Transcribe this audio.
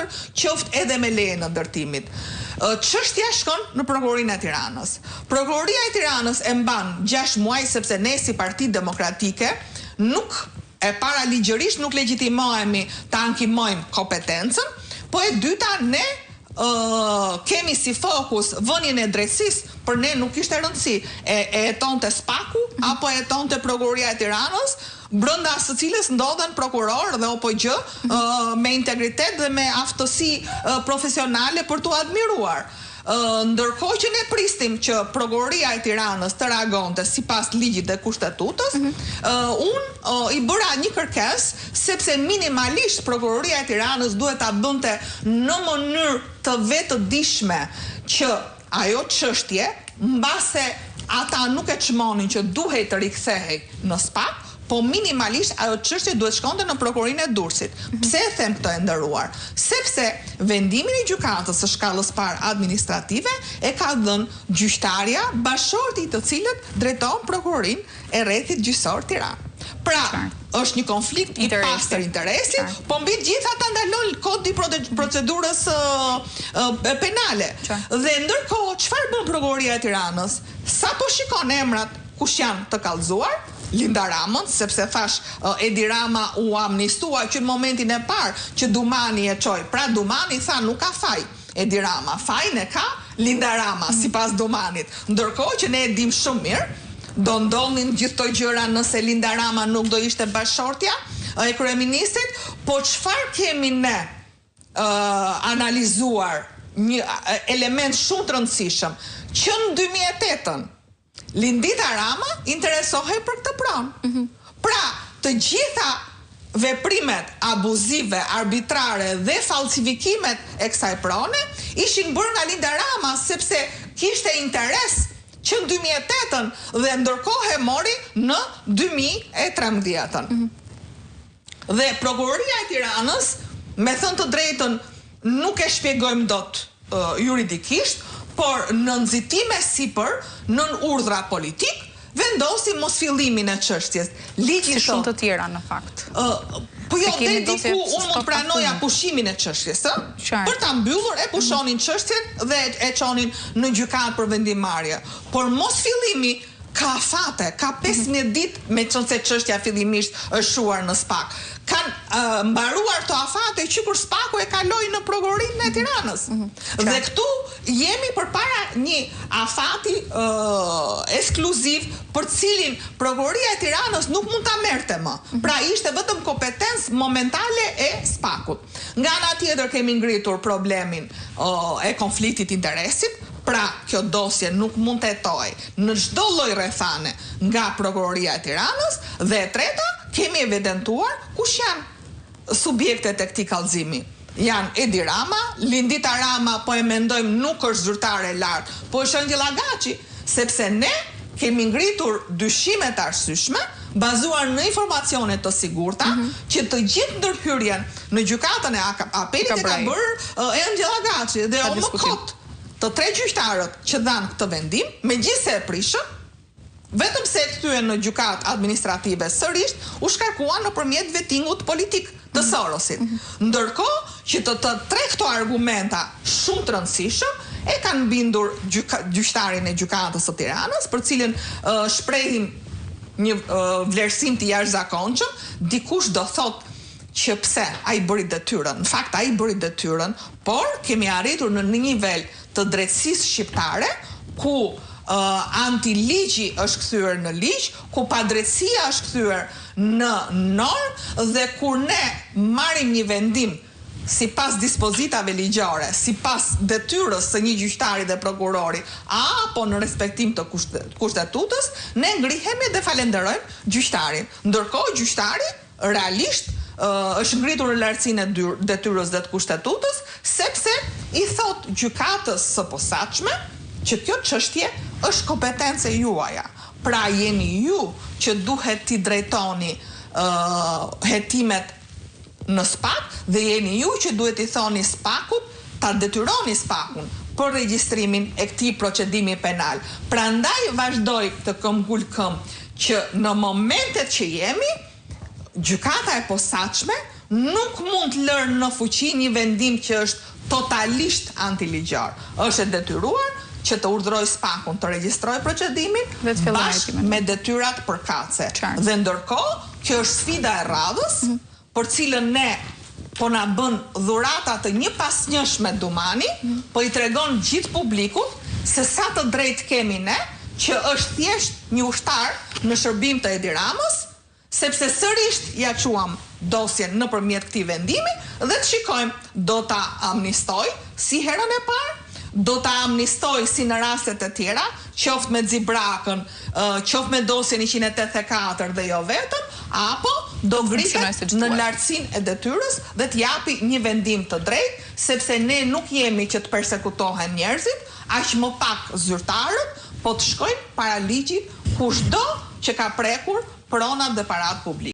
tjetër, qoftë edhe me lejen e ndërtimit. Çështja shkon në Prokurorinë e Tiranës. Prokuroria e Tiranës e mban 6 muaj sepse ne si Parti Demokratike nuk e para ligjërisht nuk legjitimohemi ta ankimojmë kompetencën, po e dyta ne kemi si fokus vënien e drejtësisë, për ne nuk ishte rëndësi e hetonte Spaku apo e hetonte Prokuroria e Tiranës, brenda së cilës ndodhen prokuror dhe OPG me integritet dhe me aftësi profesionale për t'u admiruar. Ndërkohë që ne pristim që Prokuroria e Tiranës të reagonte sipas ligjit dhe kushtetutës, unë i bëra një kërkesë sepse minimalisht Prokuroria e Tiranës duhet ta bënte në mënyrë të vetëdijshme që ajo çështje, mbase ata nuk e çmonin që duhej të rikthehej në SPAK, po minimalisht ajo çështje duhet shkonte në Prokurorinë e Durrësit. Pse e them këtë e nderuar? Sepse vendimin e gjykatës së shkallës parë administrative e ka dhënë gjyqtarja bashorti i të cilët drejton Prokurorinë e Rrethit Gjyqësor Tiranë. Pra, është një konflikt i pastër interesi, po mbi të gjitha ta ndalon kodi procedurës penale. Dhe ndërkohë, çfarë bën Prokuroria e Tiranës? Sa po shikon emrat kush janë të kallëzuar, Linda Ramën, sepse thash Edi Rama u amnistua që në momentin e parë që Dumani e çoi. Pra Dumani tha nuk ka faj. Edi Rama, fajin e ka Linda Rama sipas Dumanit. Ndërkohë që ne e dim shumë mirë, do ndodhin gjithë këto gjëra nëse Linda Rama nuk do ishte bashortja e kryeministrit, po çfarë kemi ne analizuar një element shumë të rëndësishëm që në 2008-ën Lindita Rama interesohej për këtë pronë. Pra, të gjitha veprimet abuzive, arbitrare dhe falsifikimet e kësaj prone ishin bërë nga Linda Rama sepse kishte interes që në 2008-ën dhe ndërkohë e mori në 2013-ën. Dhe Prokuroria e Tiranës, me thënë të drejtën, nuk e shpjegojmë dot juridikisht, por në nxitime sipër, nën urdhra politik, vendosi mosfillimin e çështjes. Ligji shumë të tjera në fakt. Po jo, deri diku unë mund pranoja pushimin e çështjes, për ta mbyllur e pushonin çështjen dhe e çonin në gjykatë për vendimmarrje. Por mosfillimi ka afate, ka 15 ditë me qënë se çështja fillimisht është shuar në SPAK. Kanë mbaruar të afate që kur SPAK-u e kaloi në Prokurorinë e Tiranës. Dhe këtu jemi përpara një afati ekskluziv për cilin Prokuroria e Tiranës nuk mund ta merrte më. Pra ishte vetëm kompetencë momentale e SPAK-ut. Nga ana tjetër kemi ngritur problemin e konfliktit interesit. Pra, kjo dosje nuk mund të hetojë në çdo lloj rrethane nga Prokuroria e Tiranës dhe e treta, kemi evidentuar kush janë subjektet e këtij kallëzimi. Janë Edi Rama, Lindita Rama, po e mendojmë nuk është zyrtare e lartë, po është Angela Gaçi, sepse ne kemi ngritur dyshime të arsyeshme bazuar në informacione të sigurta që të gjithë ndërhyrjen në gjykatën e apelit e ka bërë Angela Gaçi dhe o më kot të 3 gjyqtarët që dhanë këtë vendim, megjithëse e prishën, vetëm se e kthyen në gjykatë administrative sërish, u shkarkuan nëpërmjet vettingut politik të Sorosit. Ndërkohë që të 3 këto argumenta shumë të rëndësishëm e kanë bindur gjyqtarin e gjykatës së Tiranës, për cilën shprehim një vlerësim të jashtëzakonshëm, dikush do thotë që pse ai bëri detyrën. Në fakt ai bëri detyrën, por kemi arritur në një nivel të drejtësisë shqiptare ku antiligji është kthyer në ligj, ku padrejtësia është kthyer në normë dhe kur ne marrim një vendim sipas dispozitave ligjore, sipas detyrës së një gjyqtari dhe prokurori, apo në respektim të kushtetutës, ne ngrihemi dhe falenderojmë gjyqtarin. Ndërkohë gjyqtari realisht është ngritur në lartësinë e detyrës dhe të kushtetutës, sepse i thot gjykatës së posaçme që kjo çështje është kompetencë juaja. Pra jeni ju që duhet t'i drejtoni hetimet në SPAK dhe jeni ju që duhet i thoni SPAK-ut, ta detyroni SPAK-un për regjistrimin e këtij procedimi penal. Prandaj vazhdoj të këmbgul këmbë që në momentet që jemi, gjykata e posaçme nuk mund të lërë në fuqi një vendim që është totalisht antiligjor. Është e detyruar që të urdhëroj SPAK-un të regjistrojë procedimin bashkë me detyrat përkatëse. Dhe ndërkohë, kjo është sfida e radhës, për cilën ne po na bën dhurata të një pasnjëshme Dumani, po i tregon gjithë publikut se sa të drejtë kemi ne, që është thjesht një ushtar në shërbim të Edi Ramës, sepse sërisht ja quam dosjen nëpërmjet këtij vendimi dhe të shikojmë do ta amnistoj si herën e parë, do ta amnistoj si në rastet e tjera, qoftë me Xibrakën, qoftë me dosjen 184 dhe jo vetëm, apo do gritet në lartësinë e detyrës dhe të japi një vendim të drejtë, sepse ne nuk jemi që të persekutohen njerëzit, aq më pak zyrtarët, po të shkojnë para ligjit kushdo që ka prekur pronat dhe parat publike.